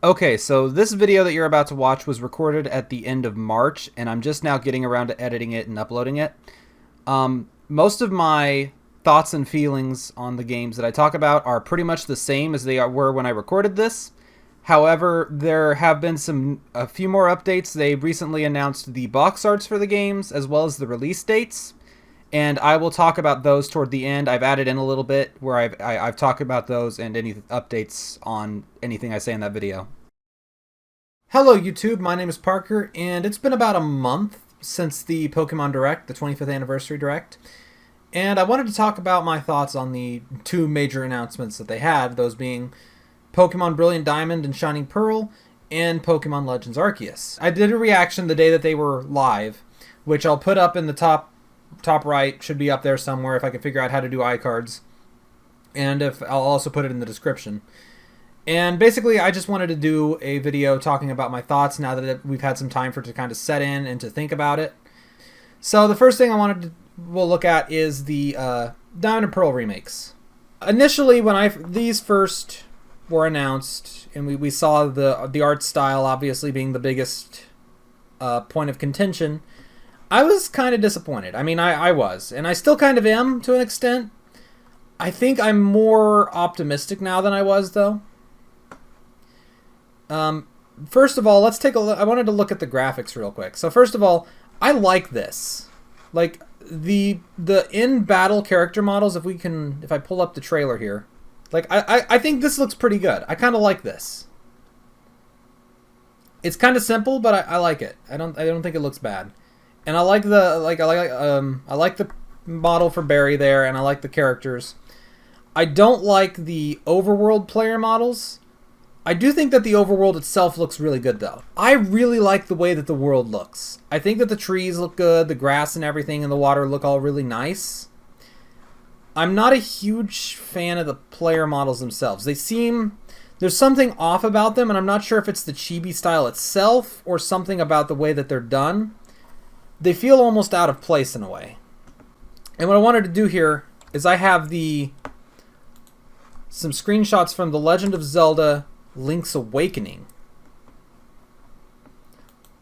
Okay, so this video that you're about to watch was recorded at the end of March, and I'm just now getting around to editing it and uploading it. Most of my thoughts and feelings on the games that I talk about are pretty much the same as were when I recorded this. However, there have been a few more updates. They recently announced the box arts for the games as well as the release dates, and I will talk about those toward the end. I've added in a little bit where I've talked about those and any updates on anything I say in that video. Hello YouTube, my name is Parker, and it's been about a month since the Pokemon Direct, the 25th Anniversary Direct, and I wanted to talk about my thoughts on the two major announcements that they had, those being Pokemon Brilliant Diamond and Shining Pearl, and Pokemon Legends Arceus. I did a reaction the day that they were live, which I'll put up in the top right, should be up there somewhere if I can figure out how to do iCards, and I'll also put it in the description. And basically, I just wanted to do a video talking about my thoughts now that we've had some time for it to kind of set in and to think about it. So the first thing we'll look at is the Diamond and Pearl remakes. Initially, when these first were announced, and we saw the art style obviously being the biggest point of contention, I was kind of disappointed. I mean, I was, and I still kind of am to an extent. I think I'm more optimistic now than I was, though. First of all, let's take a look. I wanted to look at the graphics real quick. So first of all, I like this. Like the in-battle character models, if I pull up the trailer here, like I think this looks pretty good. I kind of like this. It's kind of simple, but I like it. I don't think it looks bad. And I like I like the model for Barry there, and I like the characters. I don't like the overworld player models. I do think that the overworld itself looks really good, though. I really like the way that the world looks. I think that the trees look good, the grass and everything and the water look all really nice. I'm not a huge fan of the player models themselves. There's something off about them, and I'm not sure if it's the chibi style itself or something about the way that they're done. They feel almost out of place in a way. And what I wanted to do here is I have some screenshots from The Legend of Zelda Link's Awakening.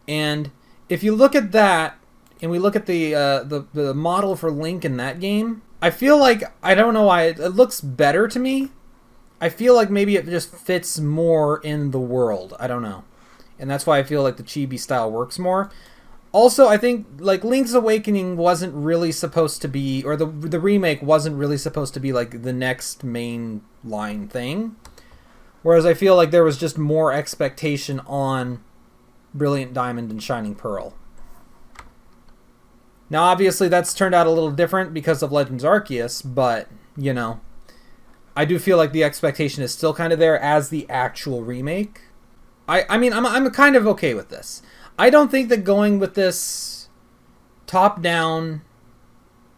And if you look at that, and we look at the model for Link in that game, I feel like, I don't know why, it looks better to me. I feel like maybe it just fits more in the world. I don't know. And that's why I feel like the chibi style works more. Also, I think like Link's Awakening wasn't really supposed to be, or the remake wasn't really supposed to be like the next main line thing. Whereas I feel like there was just more expectation on Brilliant Diamond and Shining Pearl. Now, obviously, that's turned out a little different because of Legends Arceus, but, you know, I do feel like the expectation is still kind of there as the actual remake. I mean, I'm kind of okay with this. I don't think that going with this top-down,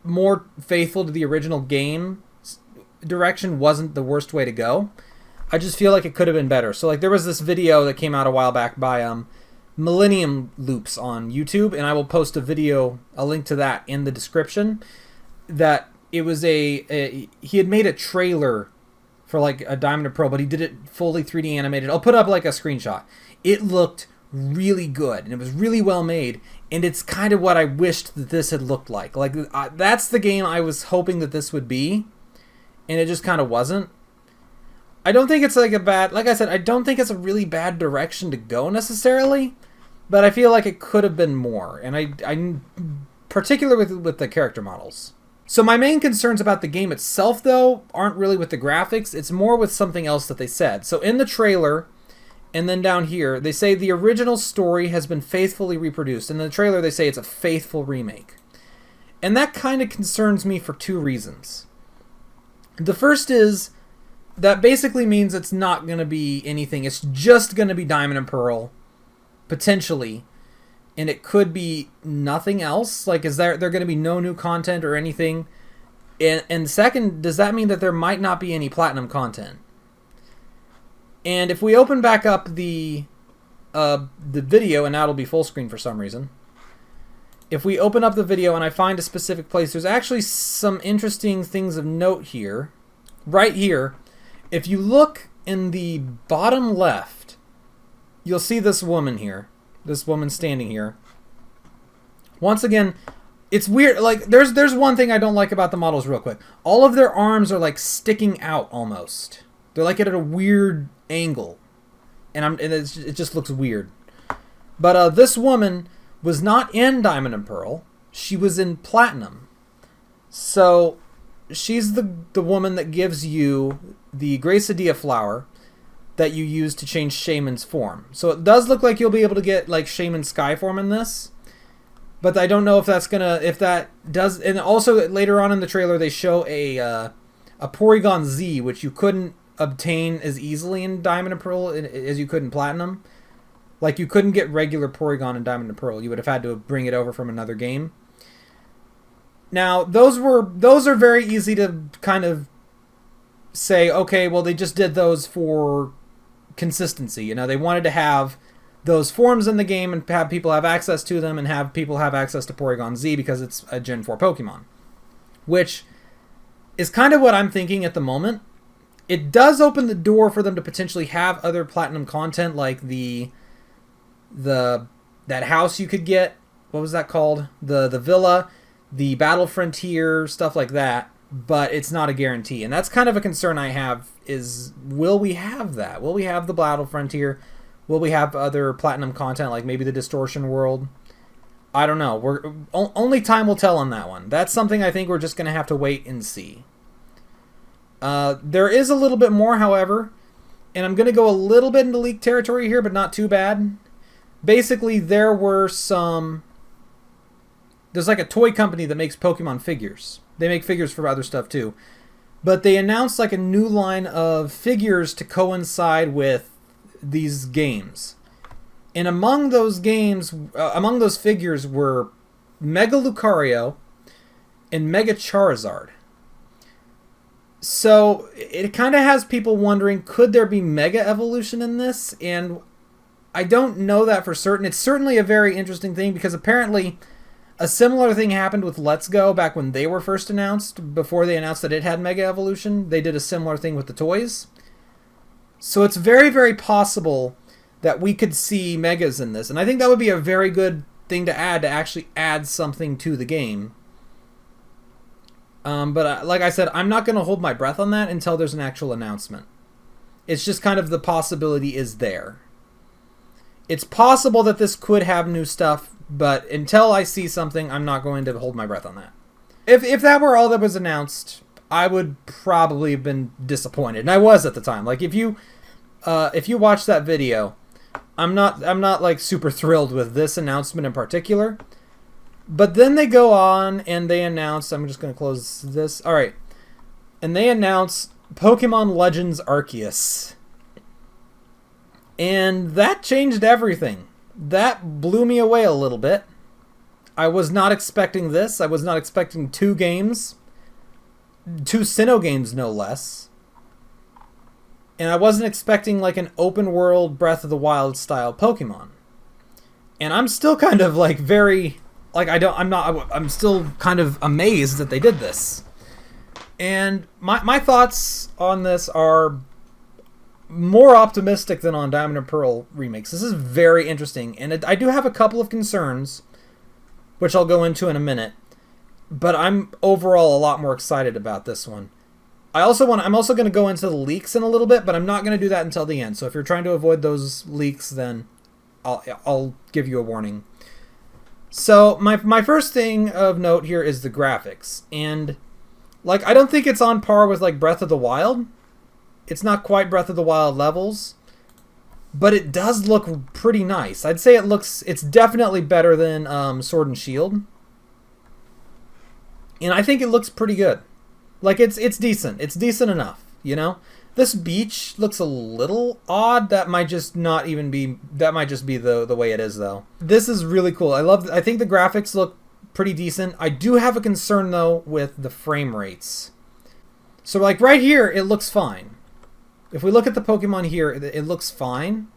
more faithful to the original game direction wasn't the worst way to go. I just feel like it could have been better. So like there was this video that came out a while back by Millennium Loops on YouTube, and I will post a link to that in the description. That it was he had made a trailer for like a Diamond and Pearl, but he did it fully 3D animated. I'll put up like a screenshot. It looked really good, and it was really well made, and it's kind of what I wished that this had looked like. Like that's the game I was hoping that this would be, and it just kind of wasn't. I don't think it's like like I said, I don't think it's a really bad direction to go necessarily, but I feel like it could have been more, and I particularly with the character models. So my main concerns about the game itself, though, aren't really with the graphics. It's more with something else that they said. So in the trailer, and then down here, they say the original story has been faithfully reproduced. In the trailer, they say it's a faithful remake. And that kind of concerns me for two reasons. The first is that basically means it's not going to be anything. It's just going to be Diamond and Pearl, potentially. And it could be nothing else. Like, is there going to be no new content or anything? And second, does that mean that there might not be any Platinum content? And if we open back up the video, and now it'll be full screen for some reason. If we open up the video and I find a specific place, there's actually some interesting things of note here. Right here. If you look in the bottom left, you'll see this woman here. This woman standing here. Once again, it's weird. Like, there's one thing I don't like about the models real quick. All of their arms are, like, sticking out almost. They're, like, at a weird angle. And it just looks weird. But this woman was not in Diamond and Pearl. She was in Platinum. So, she's the woman that gives you the Gracidia flower that you use to change Shaman's form. So it does look like you'll be able to get like Shaman Sky form in this. But I don't know if that does. And also later on in the trailer they show a Porygon Z, which you couldn't obtain as easily in Diamond and Pearl as you could in Platinum. Like, you couldn't get regular Porygon in Diamond and Pearl. You would have had to bring it over from another game. Now, those are very easy to kind of say, okay, well, they just did those for consistency. You know, they wanted to have those forms in the game and have people have access to them and have people have access to Porygon Z because it's a Gen 4 Pokemon. Which is kind of what I'm thinking at the moment. It does open the door for them to potentially have other Platinum content, like that house you could get. What was that called? The villa, the Battle Frontier, stuff like that. But it's not a guarantee. And that's kind of a concern I have is, will we have that? Will we have the Battle Frontier? Will we have other Platinum content, like maybe the Distortion World? I don't know. Only time will tell on that one. That's something I think we're just going to have to wait and see. There is a little bit more, however. And I'm going to go a little bit into leak territory here, but not too bad. Basically, there's like a toy company that makes Pokemon figures. They make figures for other stuff too. But they announced like a new line of figures to coincide with these games. And among those figures were Mega Lucario and Mega Charizard. So it kind of has people wondering, could there be Mega Evolution in this? And I don't know that for certain. It's certainly a very interesting thing because apparently a similar thing happened with Let's Go back when they were first announced. Before they announced that it had Mega Evolution, they did a similar thing with the toys. So it's very, very possible that we could see Megas in this. And I think that would be a very good thing to actually add something to the game. But like I said, I'm not going to hold my breath on that until there's an actual announcement. It's just kind of the possibility is there. It's possible that this could have new stuff, but until I see something, I'm not going to hold my breath on that. If that were all that was announced, I would probably have been disappointed, and I was at the time. Like if you watch that video, I'm not like super thrilled with this announcement in particular. But then they go on and they announce. I'm just going to close this. All right, and they announce Pokemon Legends Arceus, and that changed everything. That blew me away a little bit. I was not expecting this. I was not expecting 2 games. 2 Sinnoh games, no less. And I wasn't expecting like an open world Breath of the Wild style Pokemon. And I'm still kind of like I'm still kind of amazed that they did this. And my thoughts on this are more optimistic than on Diamond and Pearl remakes. This is very interesting, and I do have a couple of concerns, which I'll go into in a minute. But I'm overall a lot more excited about this one. I'm also going to go into the leaks in a little bit, but I'm not going to do that until the end. So if you're trying to avoid those leaks, then I'll give you a warning. So my first thing of note here is the graphics, and like I don't think it's on par with like Breath of the Wild. It's not quite Breath of the Wild levels, but it does look pretty nice. I'd say it's definitely better than Sword and Shield. And I think it looks pretty good. Like it's decent. It's decent enough, you know? This beach looks a little odd. That might just be the way it is though. This is really cool. I think the graphics look pretty decent. I do have a concern though with the frame rates. So like right here it looks fine. If we look at the Pokemon here, it looks fine.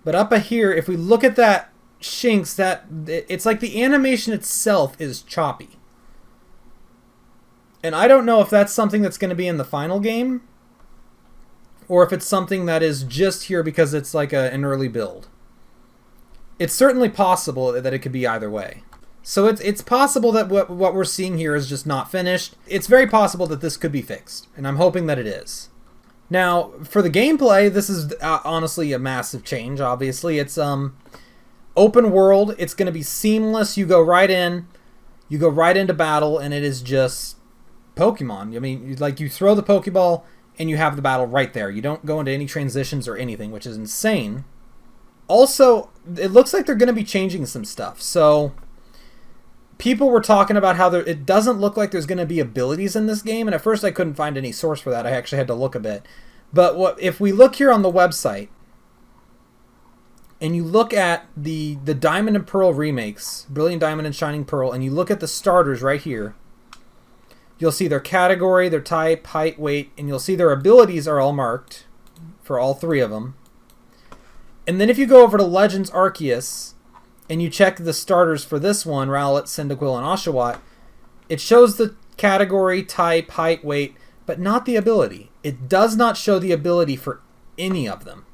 But up here, if we look at that Shinx, it's like the animation itself is choppy. And I don't know if that's something that's going to be in the final game, or if it's something that is just here because it's like an early build. It's certainly possible that it could be either way. So it's possible that what we're seeing here is just not finished. It's very possible that this could be fixed, and I'm hoping that it is. Now, for the gameplay, this is honestly a massive change, obviously. It's open world. It's going to be seamless. You go right in. You go right into battle, and it is just Pokemon. I mean, like, you throw the Pokeball, and you have the battle right there. You don't go into any transitions or anything, which is insane. Also, it looks like they're going to be changing some stuff. So people were talking about how it doesn't look like there's going to be abilities in this game, and at first I couldn't find any source for that. I actually had to look a bit. But if we look here on the website, and you look at the Diamond and Pearl remakes, Brilliant Diamond and Shining Pearl, and you look at the starters right here, you'll see their category, their type, height, weight, and you'll see their abilities are all marked for all three of them. And then if you go over to Legends Arceus, and you check the starters for this one, Rowlet, Cyndaquil, and Oshawott, it shows the category, type, height, weight, but not the ability. It does not show the ability for any of them.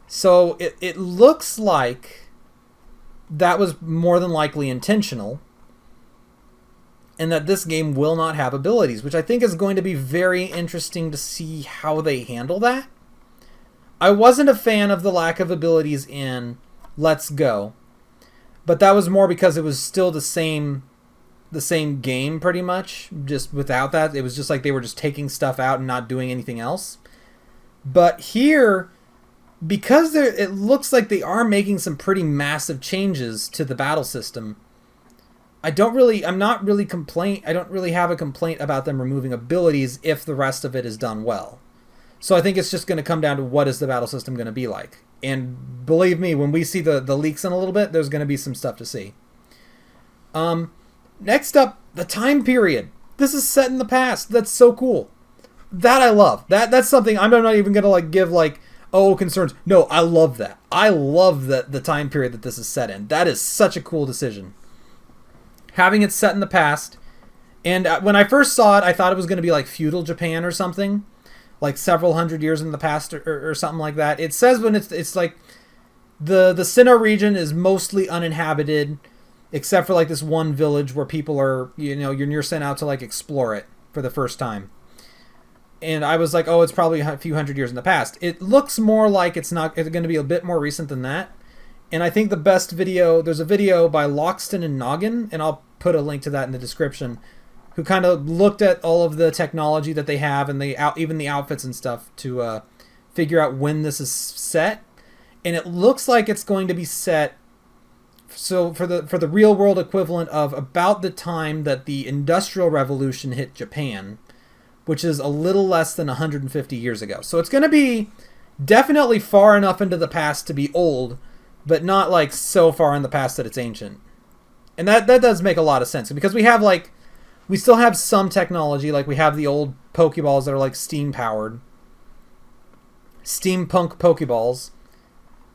So it looks like that was more than likely intentional, and that this game will not have abilities, which I think is going to be very interesting to see how they handle that. I wasn't a fan of the lack of abilities in Let's Go, but that was more because it was still the same game pretty much, just without that. It was just like they were just taking stuff out and not doing anything else. But here, because it looks like they are making some pretty massive changes to the battle system, I don't really have a complaint about them removing abilities if the rest of it is done well. So I think it's just going to come down to what is the battle system going to be like. And believe me, when we see the leaks in a little bit, there's going to be some stuff to see. Next up, the time period. This is set in the past. That's so cool. That I love. That's something I'm not even going to give concerns. No, I love that. I love the time period that this is set in. That is such a cool decision. Having it set in the past. And when I first saw it, I thought it was going to be like feudal Japan or something. Like several hundred years in the past or something like that. It says when it's like the Sinnoh region is mostly uninhabited, except for like this one village where people are, you're sent out to like explore it for the first time. And I was like, oh, it's probably a few hundred years in the past. It looks more like it's going to be a bit more recent than that. And I think the best video, there's a video by Loxton and Noggin, and I'll put a link to that in the description, who kind of looked at all of the technology that they have and even the outfits and stuff to figure out when this is set. And it looks like it's going to be set so for the real world equivalent of about the time that the Industrial Revolution hit Japan, which is a little less than 150 years ago. So it's going to be definitely far enough into the past to be old, but not like so far in the past that it's ancient. And that does make a lot of sense, because we still have some technology, like we have the old Pokeballs that are like steam-powered. Steampunk Pokeballs.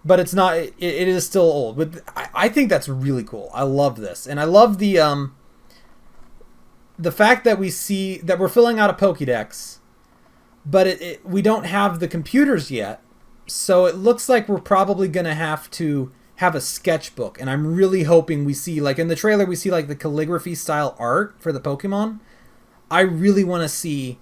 But it's not, it is still old. But I think that's really cool. I love this. And I love the fact that we see, that we're filling out a Pokédex, but we don't have the computers yet. So it looks like we're probably going to have a sketchbook, and I'm really hoping we see, like in the trailer, we see like the calligraphy style art for the Pokemon. I really want to see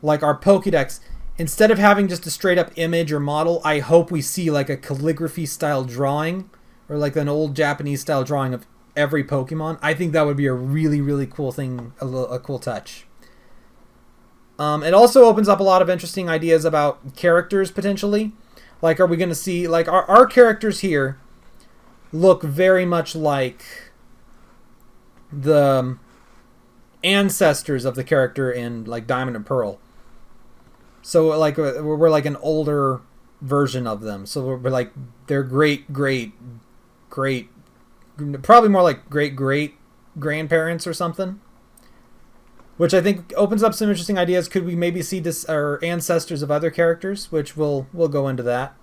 like our Pokédex, instead of having just a straight up image or model, I hope we see like a calligraphy style drawing, or like an old Japanese style drawing of every Pokemon. I think that would be a really, really cool thing, a cool touch. It also opens up a lot of interesting ideas about characters potentially. Like, are we going to see, like, our characters here look very much like the ancestors of the character in, like, Diamond and Pearl. So, like, we're like an older version of them. So we're like, they're great, probably more like great grandparents or something. Which I think opens up some interesting ideas. Could we maybe see this, or ancestors of other characters? Which we'll go into that.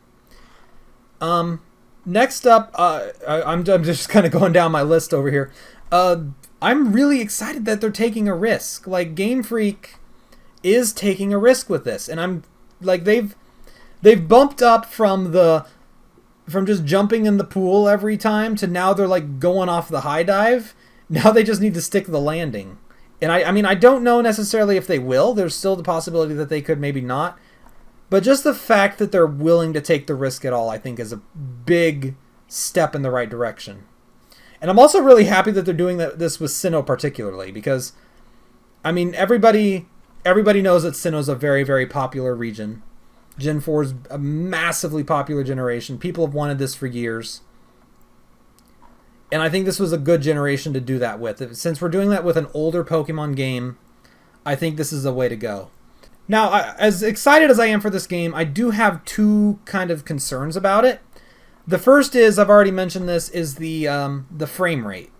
Next up, I'm just kind of going down my list over here. I'm really excited that they're taking a risk. Like, Game Freak is taking a risk with this, and I'm like they've bumped up from just jumping in the pool every time to now they're like going off the high dive. Now they just need to stick the landing. And I mean, I don't know necessarily if they will. There's still the possibility that they could, maybe not. But just the fact that they're willing to take the risk at all, I think, is a big step in the right direction. And I'm also really happy that they're doing this with Sinnoh particularly, because, I mean, everybody knows that Sinnoh's a very, very popular region. Gen 4 is a massively popular generation. People have wanted this for years. And I think this was a good generation to do that with. Since we're doing that with an older Pokemon game, I think this is a way to go. Now, as excited as I am for this game, I do have two kind of concerns about it. The first is, I've already mentioned this, is the frame rate.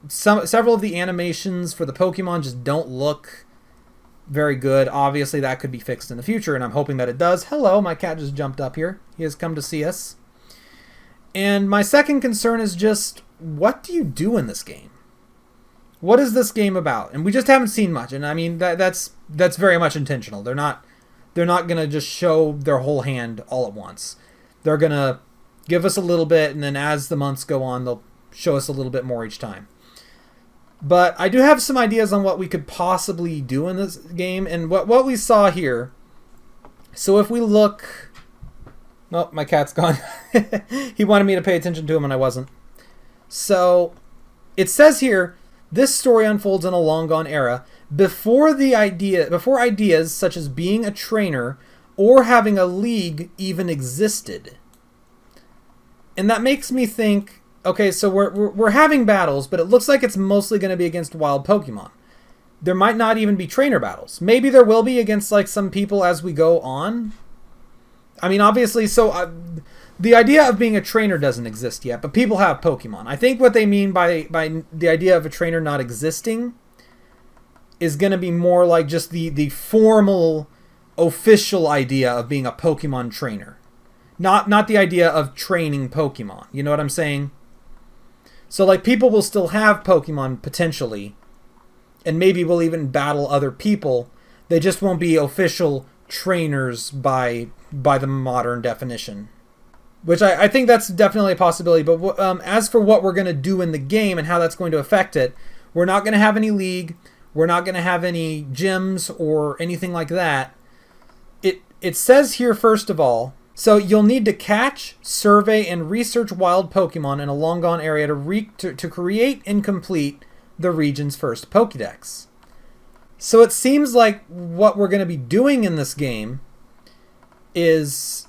Several of the animations for the Pokemon just don't look very good. Obviously, that could be fixed in the future, and I'm hoping that it does. Hello, my cat just jumped up here. He has come to see us. And my second concern is just, what do you do in this game? What is this game about? And we just haven't seen much. And I mean, that's very much intentional. They're not going to just show their whole hand all at once. They're going to give us a little bit, and then as the months go on, they'll show us a little bit more each time. But I do have some ideas on what we could possibly do in this game, and what we saw here. So if we look... Oh, my cat's gone. He wanted me to pay attention to him, and I wasn't. So, it says here, this story unfolds in a long-gone era before ideas such as being a trainer or having a league even existed. And that makes me think, okay, so we're having battles, but it looks like it's mostly going to be against wild Pokemon. There might not even be trainer battles. Maybe there will be against like some people as we go on. I mean, obviously, so the idea of being a trainer doesn't exist yet, but people have Pokemon. I think what they mean by the idea of a trainer not existing is going to be more like just the formal, official idea of being a Pokemon trainer. Not the idea of training Pokemon. You know what I'm saying? So, like, people will still have Pokemon, potentially, and maybe will even battle other people. They just won't be official trainers by the modern definition, which I think that's definitely a possibility. But as for what we're going to do in the game and how that's going to affect it, we're not going to have any league, we're not going to have any gyms or anything like that. It says here, first of all, so you'll need to catch, survey, and research wild Pokemon in a long-gone area to create and complete the region's first Pokédex. So it seems like what we're going to be doing in this game is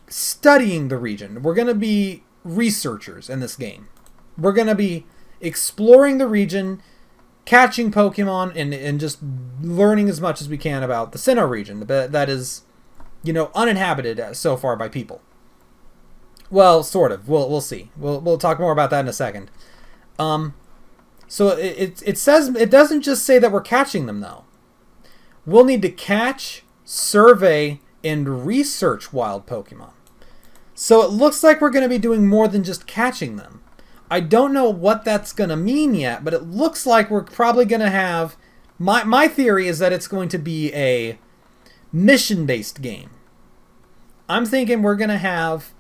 studying the region. We're going to be researchers in this game. We're going to be exploring the region, catching Pokemon, and just learning as much as we can about the Sinnoh region that is, uninhabited so far by people. Well, sort of. We'll see. We'll talk more about that in a second. So it says, it doesn't just say that we're catching them, though. We'll need to catch, survey, and research wild Pokemon. So it looks like we're going to be doing more than just catching them. I don't know what that's going to mean yet, but it looks like we're probably going to have... My theory is that it's going to be a mission-based game. I'm thinking we're going to have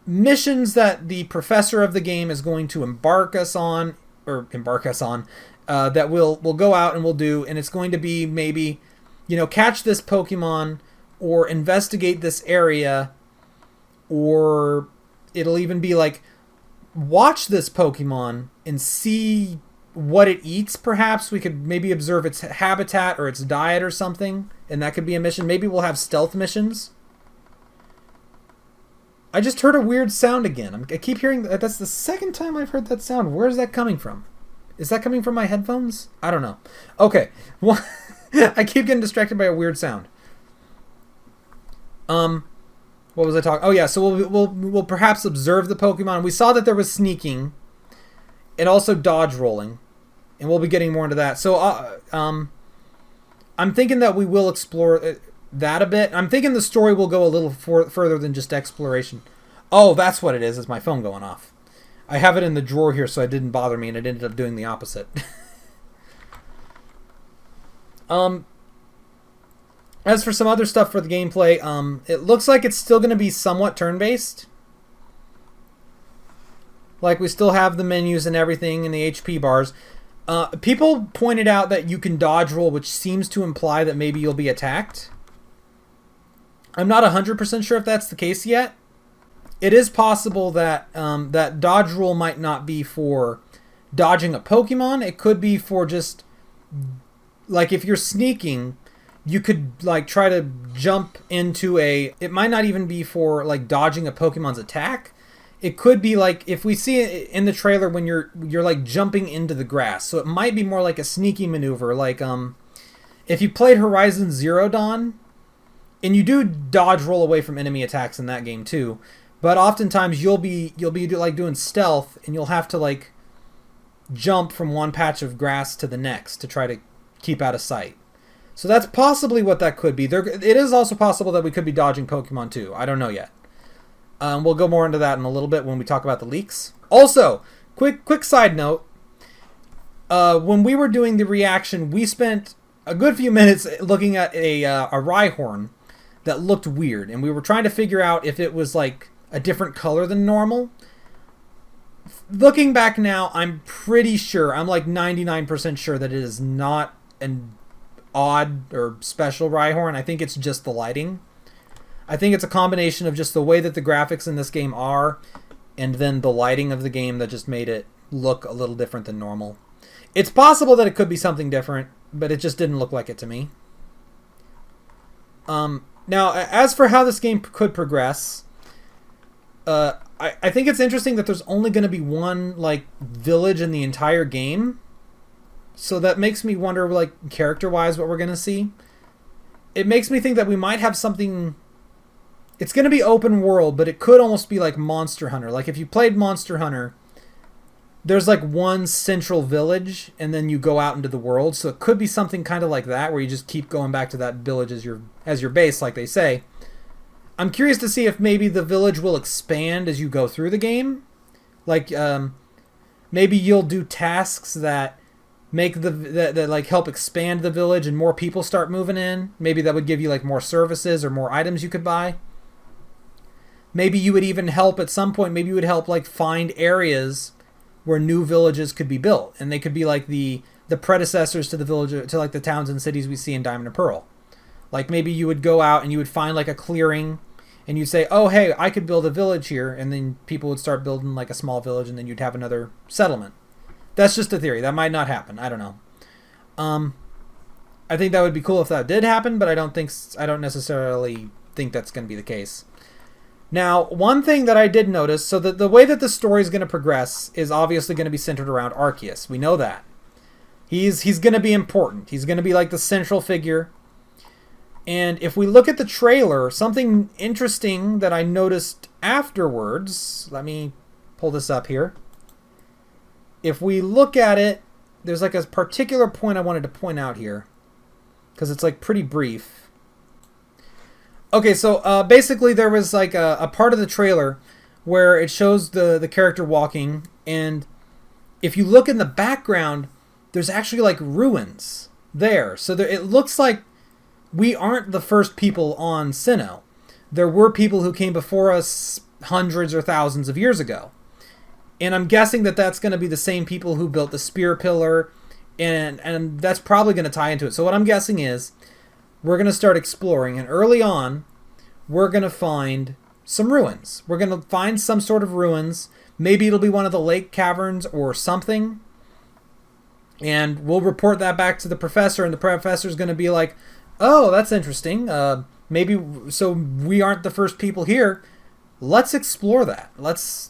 missions that the professor of the game is going to embark us on, that we'll go out and we'll do, and it's going to be maybe, catch this Pokemon, or investigate this area, or it'll even be like, watch this Pokemon and see what it eats, perhaps. We could maybe observe its habitat or its diet or something, and that could be a mission. Maybe we'll have stealth missions. I just heard a weird sound again. I keep hearing... That's the second time I've heard that sound. Where is that coming from? Is that coming from my headphones? I don't know. Okay. Well, I keep getting distracted by a weird sound. What was I talking... Oh, yeah. So we'll perhaps observe the Pokemon. We saw that there was sneaking and also dodge rolling. And we'll be getting more into that. So I'm thinking that we will explore... that a bit. I'm thinking the story will go a little further than just exploration. Oh, that's what it is. It's my phone going off. I have it in the drawer here, so it didn't bother me, and it ended up doing the opposite. As for some other stuff for the gameplay, it looks like it's still going to be somewhat turn-based. Like, we still have the menus and everything and the HP bars. People pointed out that you can dodge roll, which seems to imply that maybe you'll be attacked. I'm not 100% sure if that's the case yet. It is possible that that dodge roll might not be for dodging a Pokemon. It could be for just, like, if you're sneaking, you could, like, try to jump into a... It might not even be for, like, dodging a Pokemon's attack. It could be, like, if we see it in the trailer when you're like, jumping into the grass. So it might be more like a sneaky maneuver. Like, if you played Horizon Zero Dawn, and you do dodge roll away from enemy attacks in that game, too. But oftentimes, you'll be like, doing stealth, and you'll have to, like, jump from one patch of grass to the next to try to keep out of sight. So that's possibly what that could be. It is also possible that we could be dodging Pokemon too. I don't know yet. We'll go more into that in a little bit when we talk about the leaks. Also, quick side note. When we were doing the reaction, we spent a good few minutes looking at a Rhyhorn that looked weird. And we were trying to figure out if it was like a different color than normal. Looking back now, I'm pretty sure, I'm like 99% sure that it is not an odd or special Rhyhorn. I think it's just the lighting. I think it's a combination of just the way that the graphics in this game are, and then the lighting of the game that just made it look a little different than normal. It's possible that it could be something different, but it just didn't look like it to me. Now, as for how this game could progress, I think it's interesting that there's only going to be one, like, village in the entire game. So that makes me wonder, like, character-wise, what we're going to see. It makes me think that we might have something... It's going to be open world, but it could almost be like Monster Hunter. Like, if you played Monster Hunter, there's, like, one central village, and then you go out into the world. So it could be something kind of like that, where you just keep going back to that village as your base, like they say. I'm curious to see if maybe the village will expand as you go through the game. Like, maybe you'll do tasks that... that like help expand the village and more people start moving in. Maybe that would give you like more services or more items you could buy. Maybe you would even help at some point. Maybe you would help like find areas where new villages could be built, and they could be like the predecessors to the village, to like the towns and cities we see in Diamond and Pearl. Like maybe you would go out and you would find like a clearing, and you'd say, "Oh, hey, I could build a village here," and then people would start building like a small village, and then you'd have another settlement. That's just a theory. That might not happen. I don't know. I think that would be cool if that did happen, but I don't necessarily think that's going to be the case. Now, one thing that I did notice, so the way that the story is going to progress is obviously going to be centered around Arceus. We know that. He's going to be important. He's going to be like the central figure. And if we look at the trailer, something interesting that I noticed afterwards, let me pull this up here. If we look at it, there's like a particular point I wanted to point out here, because it's like pretty brief. Okay, so basically there was like a part of the trailer where it shows the character walking, and if you look in the background, there's actually like ruins there. So it looks like we aren't the first people on Sinnoh. There were people who came before us hundreds or thousands of years ago. And I'm guessing that that's going to be the same people who built the Spear Pillar, and that's probably going to tie into it. So what I'm guessing is we're going to start exploring, and early on, we're going to find some ruins. We're going to find some sort of ruins. Maybe it'll be one of the lake caverns or something. And we'll report that back to the professor, and the professor's going to be like, "Oh, that's interesting. Maybe so we aren't the first people here. Let's explore that.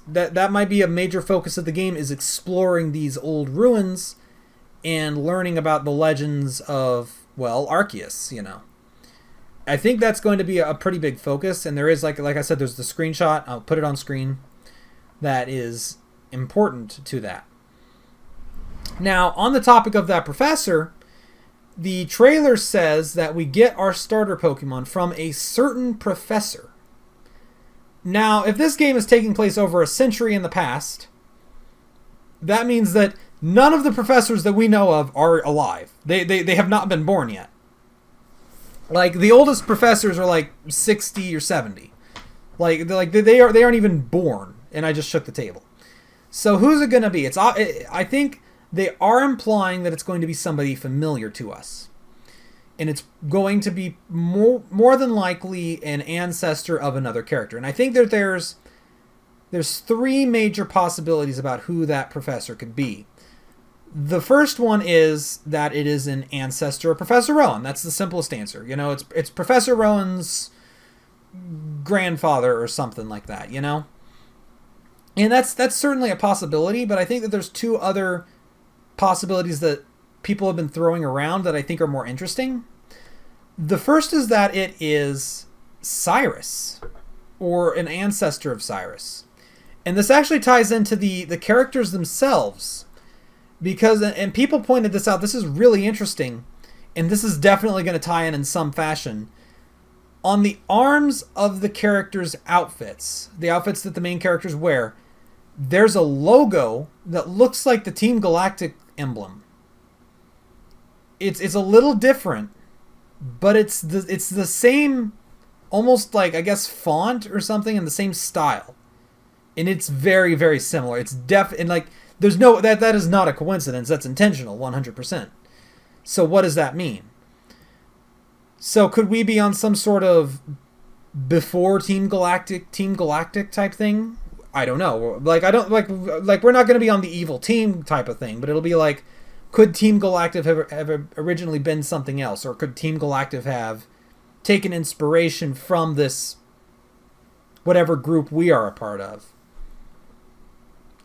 That might be a major focus of the game, is exploring these old ruins and learning about the legends of, well, Arceus, you know. I think that's going to be a pretty big focus, and there is, like I said, there's the screenshot. I'll put it on screen. That is important to that. Now, on the topic of that professor, the trailer says that we get our starter Pokemon from a certain professor. Now, if this game is taking place over a century in the past, that means that none of the professors that we know of are alive. They have not been born yet. Like the oldest professors are like 60 or 70. They aren't even born, and I just shook the table. So who's it going to be? I think they are implying that it's going to be somebody familiar to us. And it's going to be more than likely an ancestor of another character. And I think that there's three major possibilities about who that professor could be. The first one is that it is an ancestor of Professor Rowan. That's the simplest answer. You know, it's Professor Rowan's grandfather or something like that, you know? And that's certainly a possibility, but I think that there's two other possibilities that people have been throwing around that I think are more interesting. The first is that it is Cyrus, or an ancestor of Cyrus. And this actually ties into the characters themselves, because, and people pointed this out, this is really interesting, and this is definitely going to tie in some fashion. On the arms of the characters' outfits, the outfits that the main characters wear, there's a logo that looks like the Team Galactic emblem. It's a little different, but it's the same, almost like, I guess, font or something, in the same style. And it's very, very similar. It's and like, there's no, that is not a coincidence. That's intentional, 100%. So what does that mean? So could we be on some sort of before Team Galactic type thing? I don't know. Like, I don't, like we're not going to be on the evil team type of thing, but it'll be like, could Team Galactic have originally been something else? Or could Team Galactic have taken inspiration from this, whatever group we are a part of?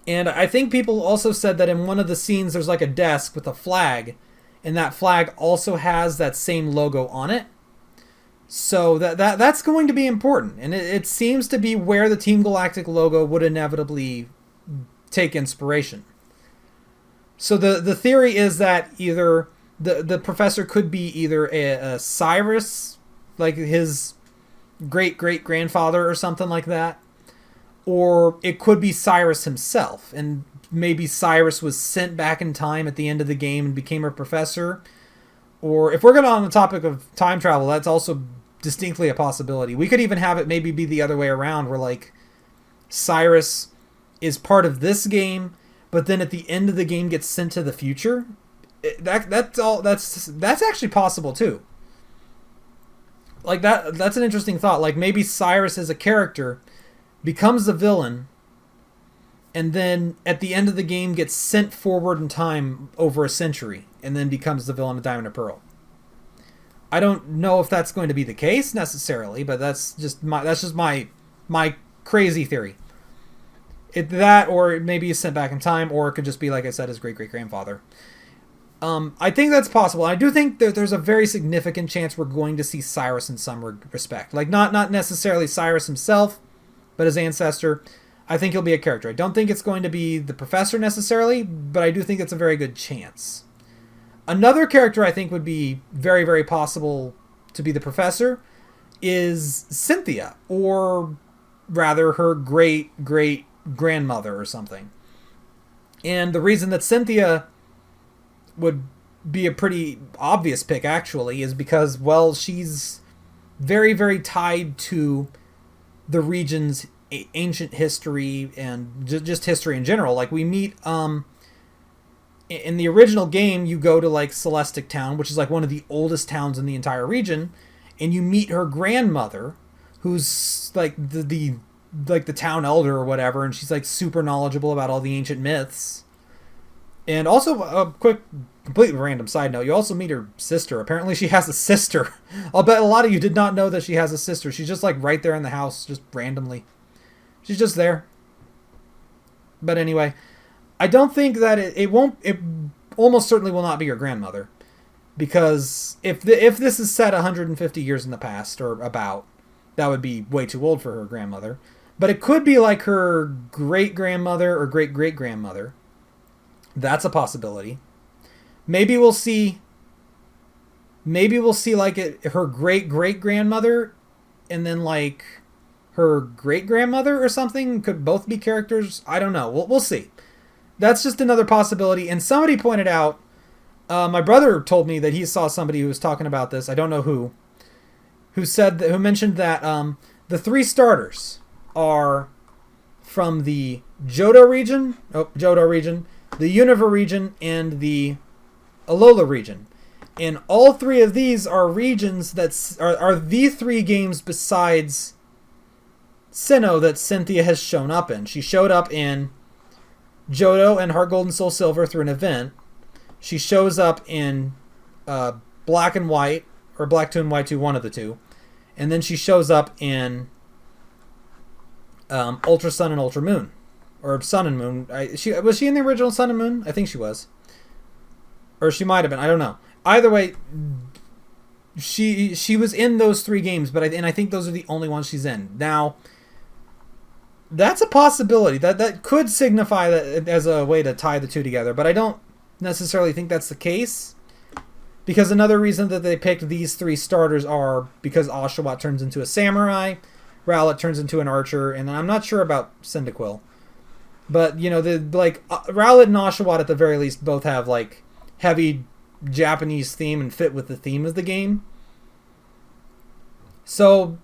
And I think people also said that in one of the scenes there's like a desk with a flag, and that flag also has that same logo on it. So that's going to be important. And it seems to be where the Team Galactic logo would inevitably take inspiration. So the theory is that either the professor could be either a Cyrus, like his great-great-grandfather or something like that, or it could be Cyrus himself, and maybe Cyrus was sent back in time at the end of the game and became a professor. Or if we're going on the topic of time travel, that's also distinctly a possibility. We could even have it maybe be the other way around, where like Cyrus is part of this game, but then at the end of the game gets sent to the future. That's actually possible too. Like that's an interesting thought. Like maybe Cyrus as a character becomes the villain, and then at the end of the game gets sent forward in time over a century, and then becomes the villain of Diamond and Pearl. I don't know if that's going to be the case necessarily, but that's just my crazy theory. That, or maybe he's sent back in time, or it could just be, like I said, his great-great-grandfather. I think that's possible. I do think that there's a very significant chance we're going to see Cyrus in some respect. Like, not necessarily Cyrus himself, but his ancestor. I think he'll be a character. I don't think it's going to be the professor necessarily, but I do think it's a very good chance. Another character I think would be very, very possible to be the professor is Cynthia, or rather her great-great-grandmother or something. And the reason that Cynthia would be a pretty obvious pick, actually, is because, well, she's very, very tied to the region's ancient history and just history in general. Like, we meet, in the original game, you go to, like, Celestic Town, which is, like, one of the oldest towns in the entire region, and you meet her grandmother, who's, like, the town elder or whatever, and she's, like, super knowledgeable about all the ancient myths. And also, a quick, completely random side note, you also meet her sister. Apparently she has a sister. I'll bet a lot of you did not know that she has a sister. She's just, like, right there in the house, just randomly. She's just there. But anyway, I don't think that it almost certainly will not be her grandmother. Because if this is set 150 years in the past, or about, that would be way too old for her grandmother. But it could be like her great-grandmother or great-great-grandmother. That's a possibility. Maybe we'll see like her great-great-grandmother, and then like her great-grandmother or something. Could both be characters. I don't know. We'll see. That's just another possibility. And somebody pointed out, my brother told me that he saw somebody who was talking about this. I don't know who, who mentioned that the 3 starters are from the Johto region, the Unova region, and the Alola region. And all 3 of these are regions that are the 3 games besides Sinnoh that Cynthia has shown up in. She showed up in Johto and Heart Gold and Soul Silver through an event. She shows up in Black and White, or Black 2 and White 2, one of the two. And then she shows up in Ultra Sun and Ultra Moon. Or Sun and Moon. Was she in the original Sun and Moon? I think she was. Or she might have been. I don't know. Either way, she was in those 3 games, but I think those are the only ones she's in. Now, that's a possibility. That could signify that as a way to tie the 2 together, but I don't necessarily think that's the case. Because another reason that they picked these 3 starters are because Oshawott turns into a samurai, Rowlet turns into an archer, and I'm not sure about Cyndaquil. But, you know, Rowlet and Oshawott at the very least both have, like, heavy Japanese theme and fit with the theme of the game. So,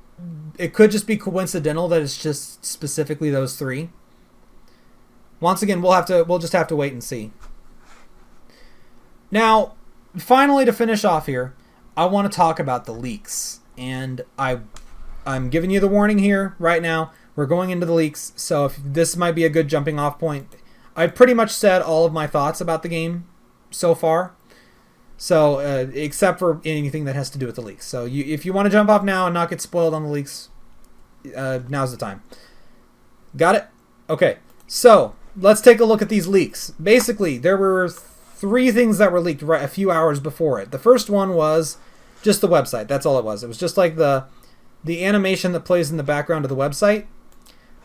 it could just be coincidental that it's just specifically those 3. Once again, we'll just have to wait and see. Now, finally, to finish off here, I want to talk about the leaks. And I'm giving you the warning here right now. We're going into the leaks, so if this might be a good jumping off point. I've pretty much said all of my thoughts about the game so far. So, except for anything that has to do with the leaks. So, if you want to jump off now and not get spoiled on the leaks, now's the time. Got it? Okay. So, let's take a look at these leaks. Basically, there were 3 things that were leaked a few hours before it. The first one was just the website. That's all it was. It was just like the animation that plays in the background of the website.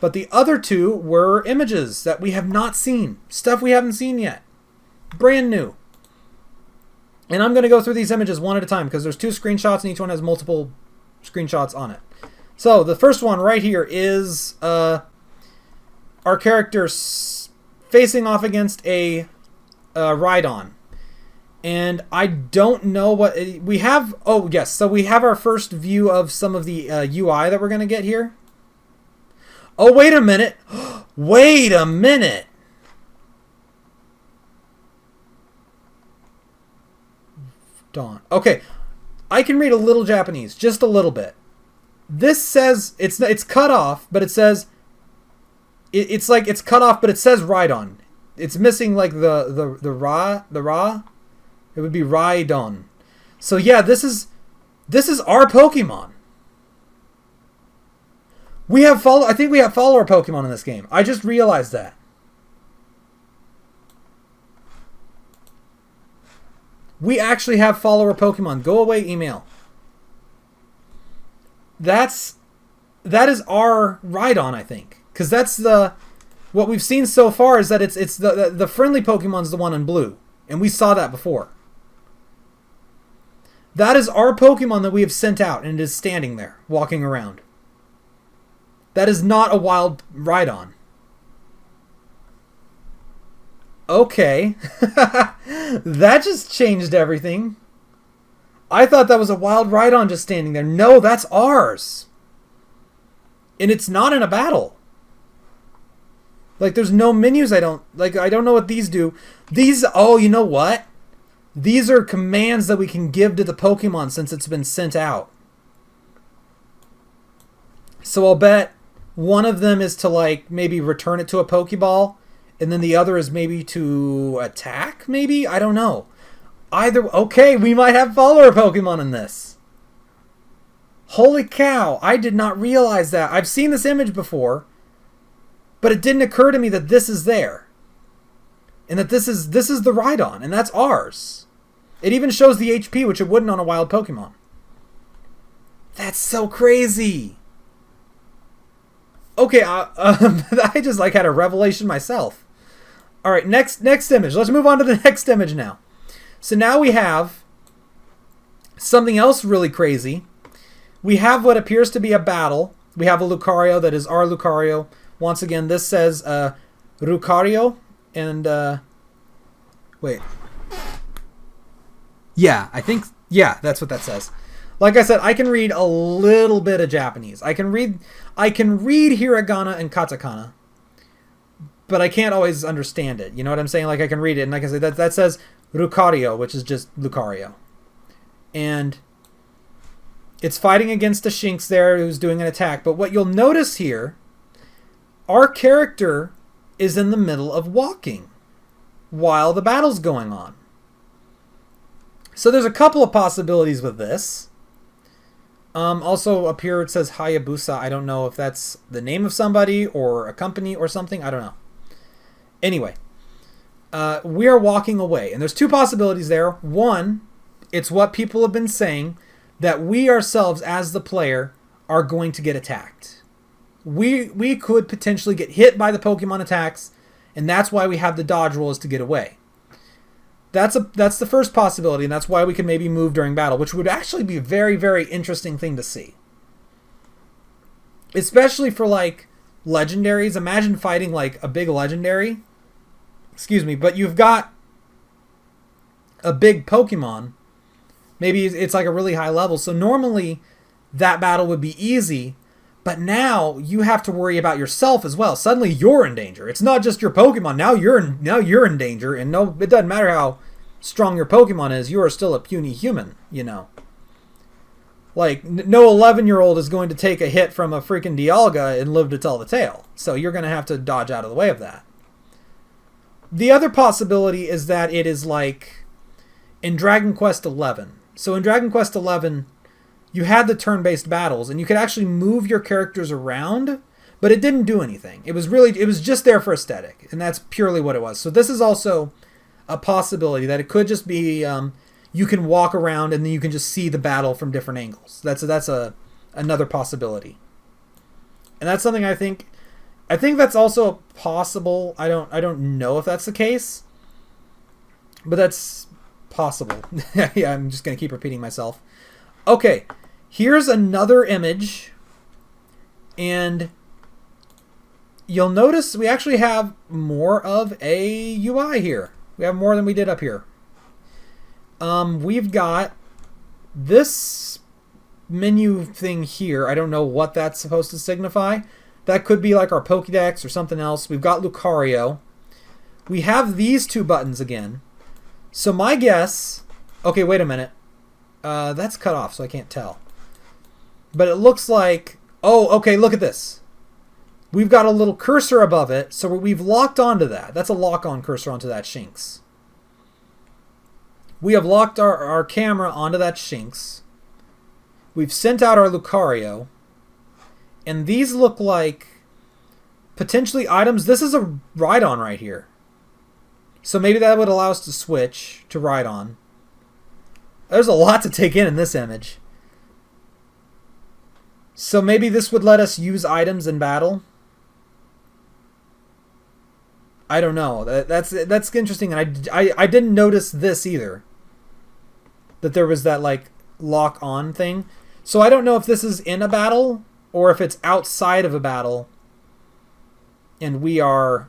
But the other 2 were images that we have not seen. Stuff we haven't seen yet. Brand new. And I'm going to go through these images one at a time because there's 2 screenshots and each one has multiple screenshots on it. So the first one right here is our character facing off against a Rhydon. And I don't know what we have. Oh, yes. So we have our first view of some of the UI that we're going to get here. Oh, wait a minute. Wait a minute. Dawn. Okay. I can read a little Japanese, just a little bit. This says it's cut off, but it says it's like it's cut off, but it says Rhydon. It's missing like the ra. It would be Rhydon. So yeah, this is our Pokemon. I think we have follower Pokemon in this game. I just realized that. We actually have follower Pokemon. Go away, email. That is our Rhydon, I think, because that's what we've seen so far is that it's the friendly Pokemon's the one in blue, and we saw that before. That is our Pokemon that we have sent out, and it is standing there, walking around. That is not a wild Rhydon. Okay. That just changed everything. I thought that was a wild Rhydon just standing there. No, that's ours. And it's not in a battle. Like, there's no menus. I don't know what these do. Oh, you know what? These are commands that we can give to the Pokemon since it's been sent out. So I'll bet one of them is to, like, maybe return it to a Pokeball, and then the other is maybe to attack, maybe? I don't know. Okay, we might have follower Pokemon in this. Holy cow, I did not realize that. I've seen this image before, but it didn't occur to me that this is there. And that this is the Rhydon, and that's ours. It even shows the HP, which it wouldn't on a wild Pokemon. That's so crazy. Okay, I just had a revelation myself. All right, next image. Let's move on to the next image now. So now we have something else really crazy. We have what appears to be a battle. We have a Lucario that is our Lucario. Once again, this says Lucario. And, wait. Yeah, that's what that says. Like I said, I can read a little bit of Japanese. I can read hiragana and katakana, but I can't always understand it. You know what I'm saying? Like I can read it, and like I said, that says Lucario, which is just Lucario, and it's fighting against a Shinx there who's doing an attack. But what you'll notice here, our character is in the middle of walking while the battle's going on. So there's a couple of possibilities with this. Also up here it says Hayabusa. I don't know if that's the name of somebody or a company or something. I don't know. Anyway, we are walking away. And there's two possibilities there. One, it's what people have been saying, that we ourselves as the player are going to get attacked. We could potentially get hit by the Pokemon attacks, and that's why we have the dodge roll, is to get away. That's the first possibility, and that's why we can maybe move during battle, which would actually be a very, very interesting thing to see. Especially for, like, legendaries. Imagine fighting, like, a big legendary. Excuse me, but you've got a big Pokemon. Maybe it's, like, a really high level. So normally, that battle would be easy, but now you have to worry about yourself as well. Suddenly you're in danger. It's not just your Pokemon. Now you're in danger, and no, it doesn't matter how strong your Pokemon is. You are still a puny human, you know. Like, no 11-year-old is going to take a hit from a freaking Dialga and live to tell the tale. So you're going to have to dodge out of the way of that. The other possibility is that it is like in Dragon Quest XI. So in Dragon Quest XI, you had the turn-based battles, and you could actually move your characters around, but it didn't do anything. It was just there for aesthetic, and that's purely what it was. So this is also a possibility that it could just be you can walk around and then you can just see the battle from different angles. That's another possibility, and that's something I think that's also possible. I don't know if that's the case, but that's possible. Yeah, I'm just gonna keep repeating myself. Okay, here's another image, and you'll notice we actually have more of a UI here. We have more than we did up here. We've got this menu thing here. I don't know what that's supposed to signify. That could be like our Pokédex or something else. We've got Lucario. We have these two buttons again. So my guess... Okay, wait a minute. That's cut off, so I can't tell. But it looks like... Oh, okay, look at this. We've got a little cursor above it, so we've locked onto that. That's a lock-on cursor onto that Shinx. We have locked our camera onto that Shinx. We've sent out our Lucario. And these look like potentially items. This is a Rhydon right here. So maybe that would allow us to switch to Rhydon. There's a lot to take in this image. So maybe this would let us use items in battle. I don't know. That's interesting, and I didn't notice this either. That there was that like lock on thing. So I don't know if this is in a battle or if it's outside of a battle. And we are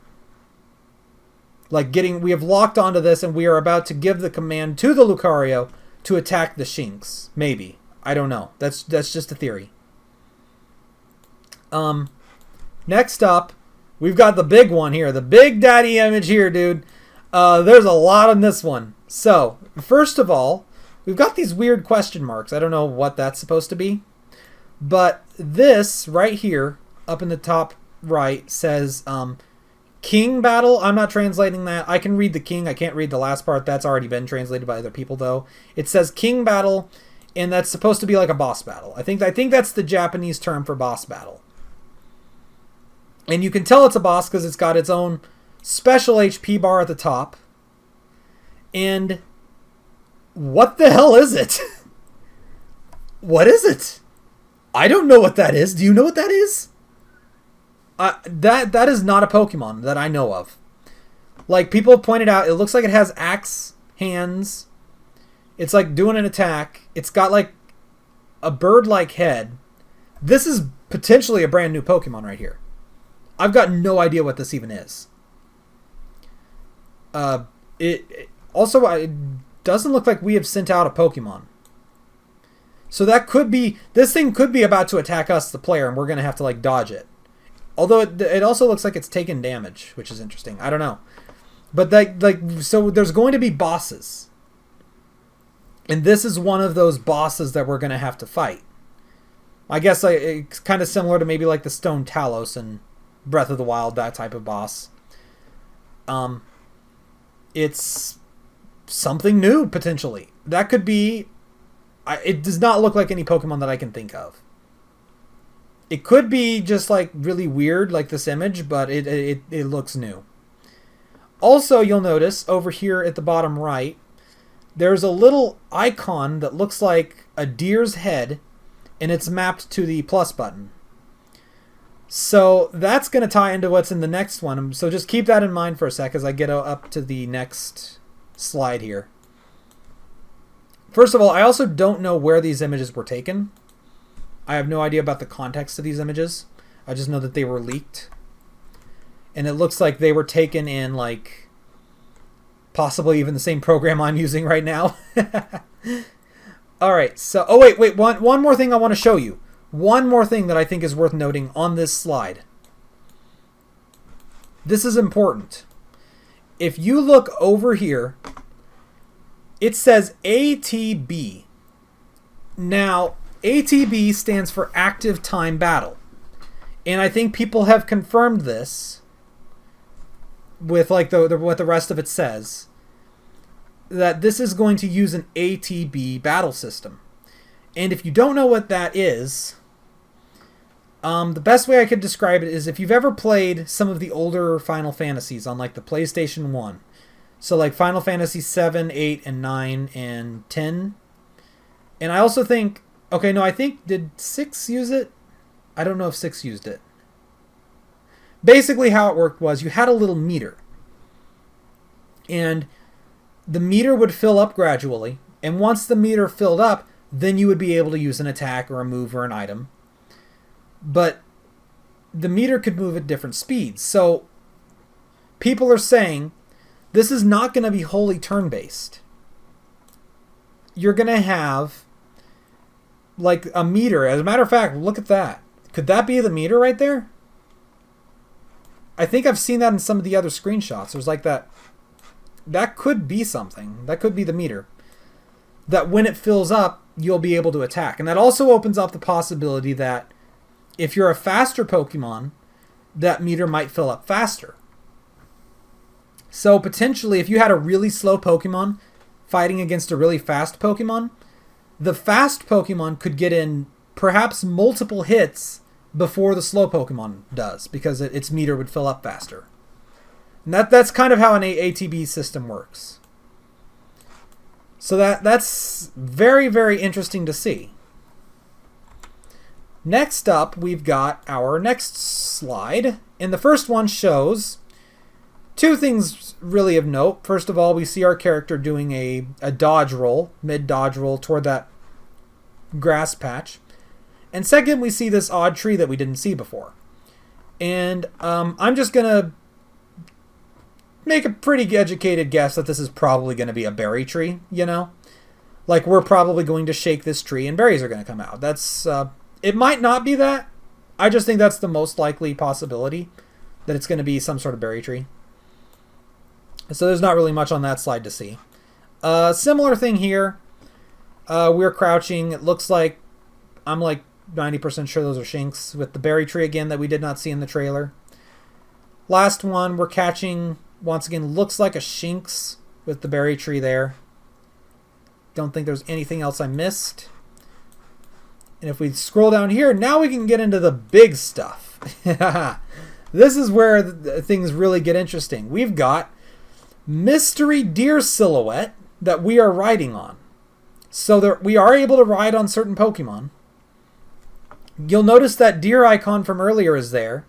like we have locked onto this, and we are about to give the command to the Lucario to attack the Shinx. Maybe. I don't know. That's just a theory. Next up, we've got the big one here. The big daddy image here, dude. There's a lot on this one. So, first of all, we've got these weird question marks. I don't know what that's supposed to be. But this right here, up in the top right, says King Battle. I'm not translating that. I can read the King. I can't read the last part. That's already been translated by other people, though. It says King Battle, and that's supposed to be like a boss battle. I think that's the Japanese term for boss battle. And you can tell it's a boss because it's got its own special HP bar at the top. And what the hell is it? What is it? I don't know what that is. Do you know what that is? That is not a Pokemon that I know of. Like, people pointed out, it looks like it has axe hands. It's like doing an attack. It's got like a bird-like head. This is potentially a brand new Pokemon right here. I've got no idea what this even is. It doesn't look like we have sent out a Pokemon. So that could be, this thing could be about to attack us, the player, and we're going to have to like dodge it. Although it also looks like it's taken damage, which is interesting. I don't know. But so there's going to be bosses. And this is one of those bosses that we're going to have to fight. I guess it's kind of similar to maybe like the Stone Talos in Breath of the Wild, that type of boss. It's something new, potentially. That could be... It does not look like any Pokemon that I can think of. It could be just like really weird, like this image, but it looks new. Also, you'll notice over here at the bottom right, there's a little icon that looks like a deer's head, and it's mapped to the plus button. So that's going to tie into what's in the next one. So just keep that in mind for a sec as I get up to the next slide here. First of all, I also don't know where these images were taken. I have no idea about the context of these images. I just know that they were leaked. And it looks like they were taken in, like, possibly even the same program I'm using right now. Alright, so... Oh, wait. One more thing I want to show you. One more thing that I think is worth noting on this slide. This is important. If you look over here, it says ATB. Now, ATB stands for Active Time Battle. And I think people have confirmed this with like what the rest of it says. That this is going to use an ATB battle system. And if you don't know what that is, the best way I could describe it is if you've ever played some of the older Final Fantasies on like the PlayStation 1. So like Final Fantasy 7, 8, and 9, and 10. And I also think... Okay, no, I think... Did 6 use it? I don't know if 6 used it. Basically how it worked was you had a little meter. And the meter would fill up gradually. And once the meter filled up, then you would be able to use an attack or a move or an item. But the meter could move at different speeds. So people are saying this is not going to be wholly turn-based. You're going to have like a meter. As a matter of fact, look at that. Could that be the meter right there? I think I've seen that in some of the other screenshots. There's like that. That could be something. That could be the meter. That when it fills up, you'll be able to attack. And that also opens up the possibility that if you're a faster Pokemon, that meter might fill up faster. So potentially, if you had a really slow Pokemon fighting against a really fast Pokemon, the fast Pokemon could get in perhaps multiple hits before the slow Pokemon does, because its meter would fill up faster. And that's kind of how an ATB system works. So that's very, very interesting to see. Next up, we've got our next slide. And the first one shows two things really of note. First of all, we see our character doing a dodge roll, mid-dodge roll toward that grass patch. And second, we see this odd tree that we didn't see before. And I'm just going to make a pretty educated guess that this is probably going to be a berry tree, you know? Like, we're probably going to shake this tree and berries are going to come out. That's... It might not be that. I just think that's the most likely possibility, that it's going to be some sort of berry tree. So there's not really much on that slide to see. Similar thing here. We're crouching. It looks like, I'm like 90% sure those are Shinx, with the berry tree again that we did not see in the trailer. Last one, we're catching, once again, looks like a Shinx with the berry tree there. Don't think there's anything else I missed. And if we scroll down here, now we can get into the big stuff. This is where things really get interesting. We've got mystery deer silhouette that we are riding on. So that we are able to ride on certain Pokemon. You'll notice that deer icon from earlier is there.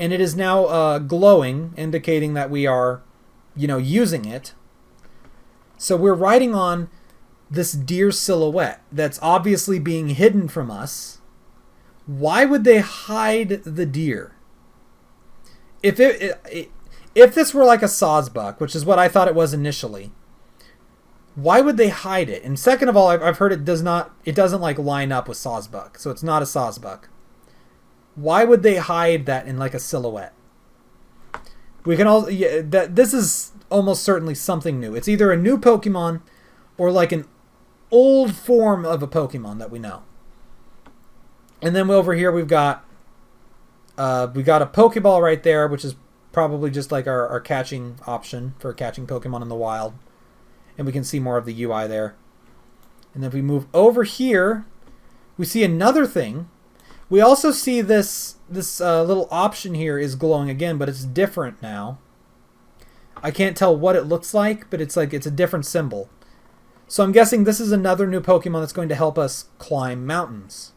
And it is now glowing, indicating that we are, using it. So we're riding on this deer silhouette that's obviously being hidden from us. Why would they hide the deer? If this were like a Sawsbuck, which is what I thought it was initially, Why would they hide it? And second of all, I've heard it doesn't like line up with Sawsbuck, so it's not a Sawsbuck. Why would they hide that in like a silhouette? We can all this is almost certainly something new. It's either a new Pokemon or like an old form of a Pokemon that we know. And then over here we've got a Pokeball right there, which is probably just like our catching option for catching Pokemon in the wild. And we can see more of the UI there. And then if we move over here, we see another thing. We also see this little option here is glowing again, but it's different now. I can't tell what it looks like, but it's a different symbol. So I'm guessing this is another new Pokemon that's going to help us climb mountains.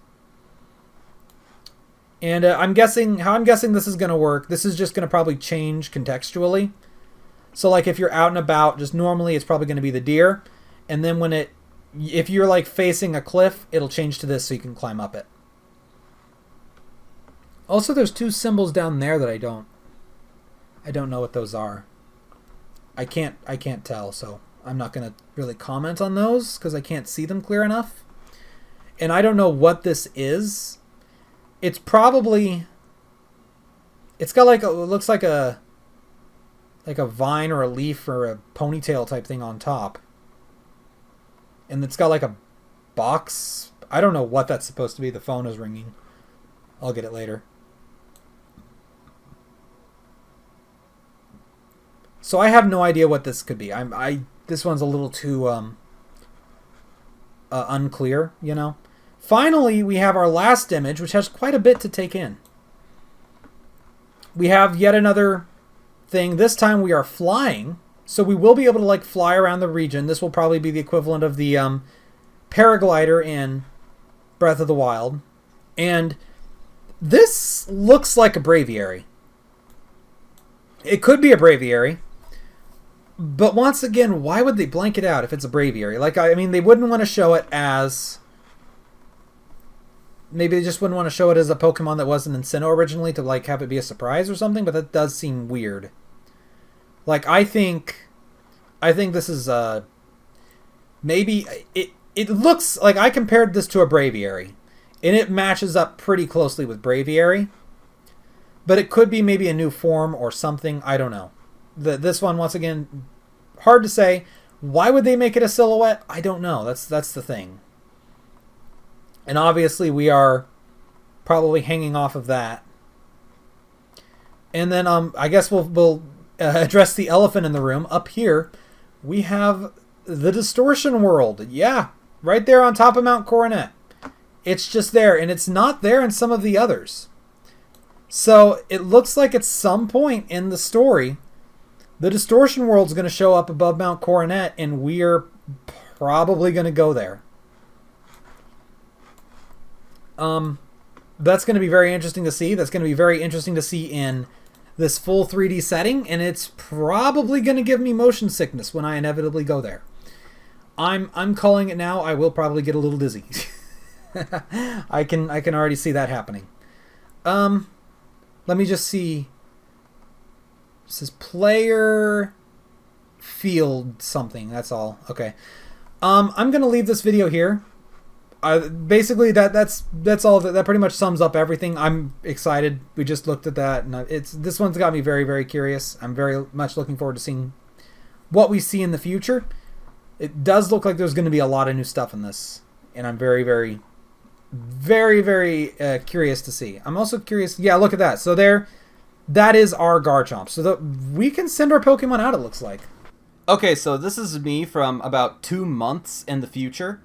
And I'm guessing this is going to work. This is just going to probably change contextually. So like if you're out and about, just normally it's probably going to be the deer. And then if you're like facing a cliff, it'll change to this so you can climb up it. Also, there's two symbols down there that I don't know what those are. I can't tell, so I'm not going to really comment on those because I can't see them clear enough. And I don't know what this is. It's probably, it's got like it looks like a vine or a leaf or a ponytail type thing on top. And it's got like a box. I don't know what that's supposed to be. The phone is ringing. I'll get it later. So I have no idea what this could be. This one's a little too unclear, you know. Finally, we have our last image, which has quite a bit to take in. We have yet another thing. This time we are flying, so we will be able to like fly around the region. This will probably be the equivalent of the paraglider in Breath of the Wild. And this looks like a Braviary. It could be a Braviary. But once again, why would they blank it out if it's a Braviary? Like, I mean, they wouldn't want to show it as... Maybe they just wouldn't want to show it as a Pokemon that wasn't in Sinnoh originally to, like, have it be a surprise or something, but that does seem weird. Like, I think this is, maybe... It looks like I compared this to a Braviary, and it matches up pretty closely with Braviary. But it could be maybe a new form or something, I don't know. This one, once again, hard to say. Why would they make it a silhouette? I don't know. That's the thing. And obviously we are probably hanging off of that. And then I guess we'll address the elephant in the room. Up here, we have the Distortion World. Yeah, right there on top of Mount Coronet. It's just there, and it's not there in some of the others. So it looks like at some point in the story, the Distortion World's going to show up above Mount Coronet, and we're probably going to go there. That's going to be very interesting to see. That's going to be very interesting to see in this full 3D setting, and it's probably going to give me motion sickness when I inevitably go there. I'm calling it now. I will probably get a little dizzy. I can already see that happening. Let me just see. This is player field something. That's all. Okay. I'm gonna leave this video here. Basically, that's all. That pretty much sums up everything. I'm excited. We just looked at that, and this one's got me very, very curious. I'm very much looking forward to seeing what we see in the future. It does look like there's going to be a lot of new stuff in this, and I'm very, very, very, very curious to see. I'm also curious. Yeah, look at that. So that is our Garchomp. So we can send our Pokemon out, it looks like. Okay, so this is me from about 2 months in the future.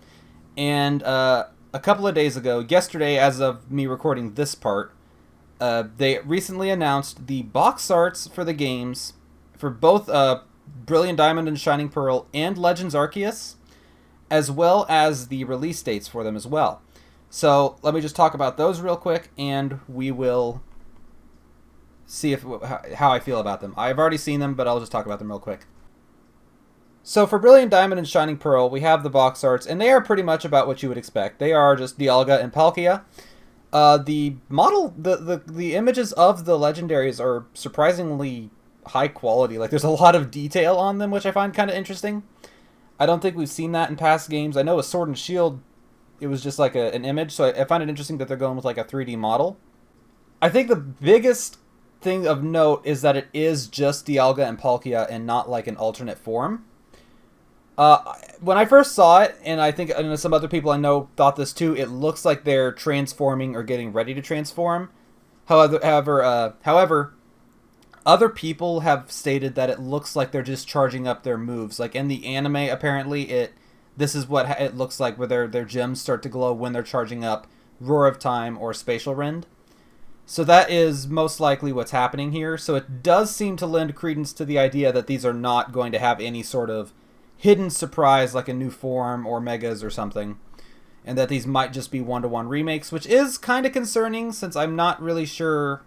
And a couple of days ago, yesterday, as of me recording this part, they recently announced the box arts for the games for both Brilliant Diamond and Shining Pearl and Legends Arceus, as well as the release dates for them as well. So let me just talk about those real quick, and we will see how I feel about them. I've already seen them, but I'll just talk about them real quick. So for Brilliant Diamond and Shining Pearl, we have the box arts, and they are pretty much about what you would expect. They are just Dialga and Palkia. The model, the images of the legendaries are surprisingly high quality. Like, there's a lot of detail on them, which I find kind of interesting. I don't think we've seen that in past games. I know with Sword and Shield, it was just like an image, so I find it interesting that they're going with like a 3D model. I think the biggest thing of note is that it is just Dialga and Palkia and not like an alternate form. When I first saw it, and I think some other people I know thought this too, it looks like they're transforming or getting ready to transform. However, other people have stated that it looks like they're just charging up their moves. Like in the anime, apparently this is what it looks like, where their gems start to glow when they're charging up Roar of Time or Spatial Rend. So that is most likely what's happening here. So it does seem to lend credence to the idea that these are not going to have any sort of hidden surprise like a new form or megas or something, and that these might just be one-to-one remakes, which is kind of concerning since I'm not really sure.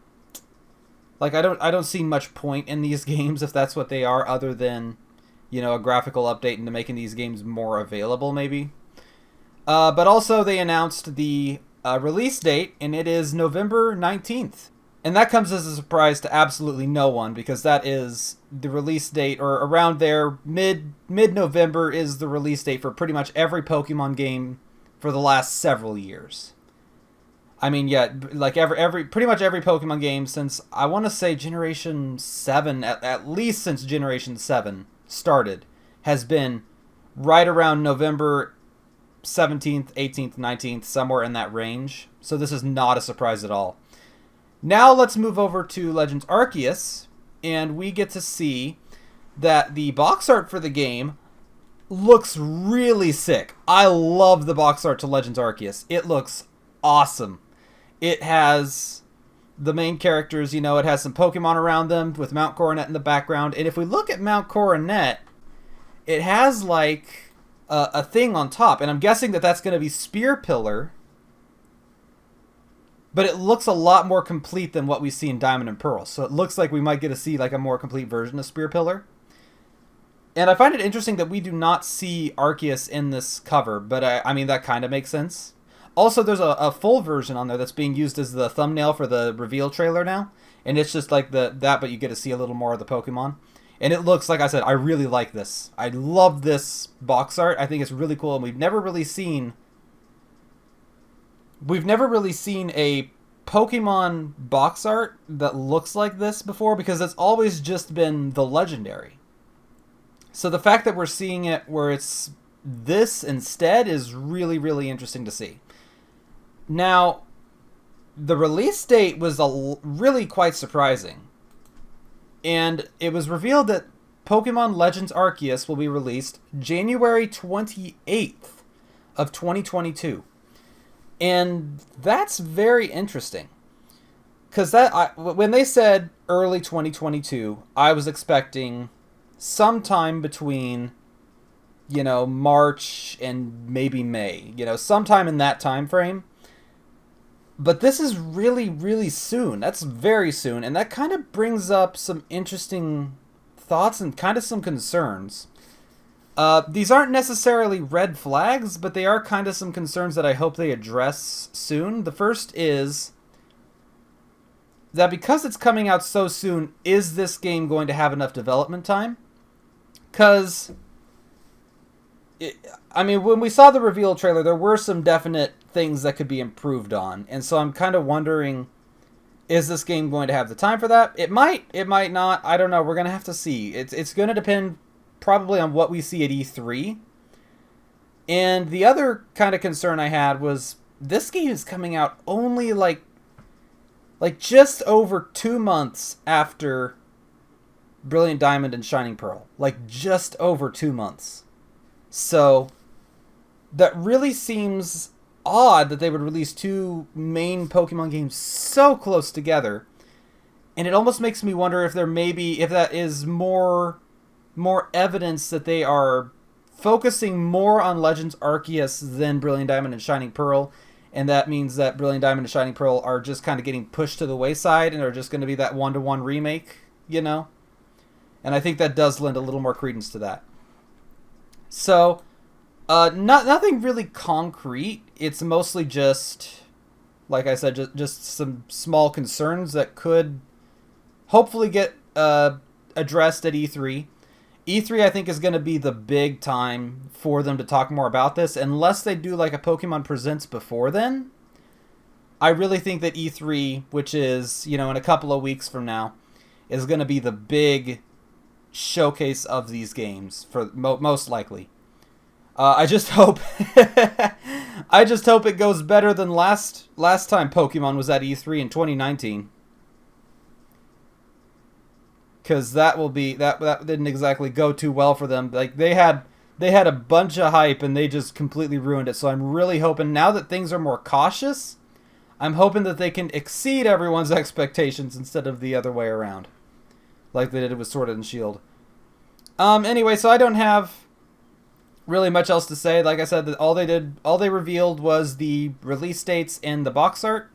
Like I don't see much point in these games if that's what they are, other than, you know, a graphical update into making these games more available maybe. But also they announced the release date, and it is November 19th. And that comes as a surprise to absolutely no one, because that is the release date, or around there, mid-November is the release date for pretty much every Pokemon game for the last several years. I mean, yeah, like pretty much every Pokemon game since, I want to say Generation 7, at least since Generation 7 started, has been right around November 17th, 18th, 19th, somewhere in that range. So this is not a surprise at all. Now let's move over to Legends Arceus, and we get to see that the box art for the game looks really sick. I love the box art to Legends Arceus. It looks awesome. It has the main characters, you know, it has some Pokemon around them with Mount Coronet in the background. And if we look at Mount Coronet, it has like a thing on top. And I'm guessing that that's going to be Spear Pillar. But it looks a lot more complete than what we see in Diamond and Pearl. So it looks like we might get to see like a more complete version of Spear Pillar. And I find it interesting that we do not see Arceus in this cover. But I mean, that kind of makes sense. Also, there's a full version on there that's being used as the thumbnail for the reveal trailer now. And it's just like that, but you get to see a little more of the Pokemon. And it looks, like I said, I really like this. I love this box art. I think it's really cool. And we've never really seen a Pokemon box art that looks like this before, because it's always just been the Legendary. So the fact that we're seeing it where it's this instead is really, really interesting to see. Now, the release date was really quite surprising. And it was revealed that Pokemon Legends Arceus will be released January 28th of 2022. And that's very interesting. Because when they said early 2022, I was expecting sometime between, you know, March and maybe May. You know, sometime in that time frame. But this is really, really soon. That's very soon. And that kind of brings up some interesting thoughts and kind of some concerns. These aren't necessarily red flags, but they are kind of some concerns that I hope they address soon. The first is that because it's coming out so soon, is this game going to have enough development time? Because, I mean, when we saw the reveal trailer, there were some definite things that could be improved on. And so I'm kind of wondering, is this game going to have the time for that? It might not. I don't know. We're going to have to see. It's going to depend probably on what we see at E3. And the other kind of concern I had was this game is coming out only like just over 2 months after Brilliant Diamond and Shining Pearl. Like just over 2 months. So that really seems odd that they would release two main Pokemon games so close together. And it almost makes me wonder if that is more evidence that they are focusing more on Legends Arceus than Brilliant Diamond and Shining Pearl, and that means that Brilliant Diamond and Shining Pearl are just kind of getting pushed to the wayside and are just going to be that one-to-one remake, you know? And I think that does lend a little more credence to that. So, nothing really concrete. It's mostly just, like I said, just some small concerns that could hopefully get addressed at E3. E3, I think, is going to be the big time for them to talk more about this, unless they do like a Pokemon Presents before then. I really think that E3, which is, in a couple of weeks from now, is going to be the big showcase of these games, for most likely. I just hope I just hope it goes better than last time Pokemon was at E3 in 2019. Because that didn't exactly go too well for them. Like they had a bunch of hype and they just completely ruined it. So I'm really hoping now that things are more cautious, I'm hoping that they can exceed everyone's expectations instead of the other way around, like they did with Sword and Shield. Anyway, so I don't have really much else to say. Like I said, that all they revealed was the release dates and the box art,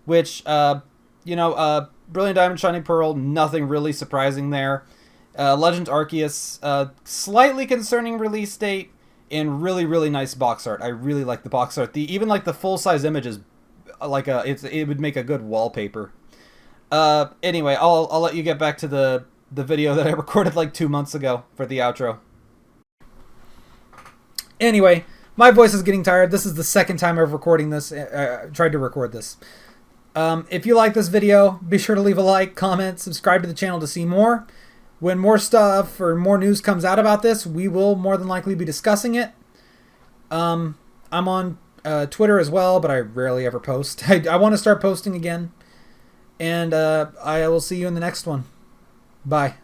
which Brilliant Diamond, Shining Pearl, nothing really surprising there. Legend Arceus, slightly concerning release date, and really, really nice box art. I really like the box art. Even the full-size images, it would make a good wallpaper. Anyway, I'll let you get back to the video that I recorded 2 months ago for the outro. Anyway, my voice is getting tired. This is the second time I've tried to record this. If you like this video, be sure to leave a like, comment, subscribe to the channel to see more. When more stuff or more news comes out about this, we will more than likely be discussing it. I'm on Twitter as well, but I rarely ever post. I want to start posting again. And I will see you in the next one. Bye.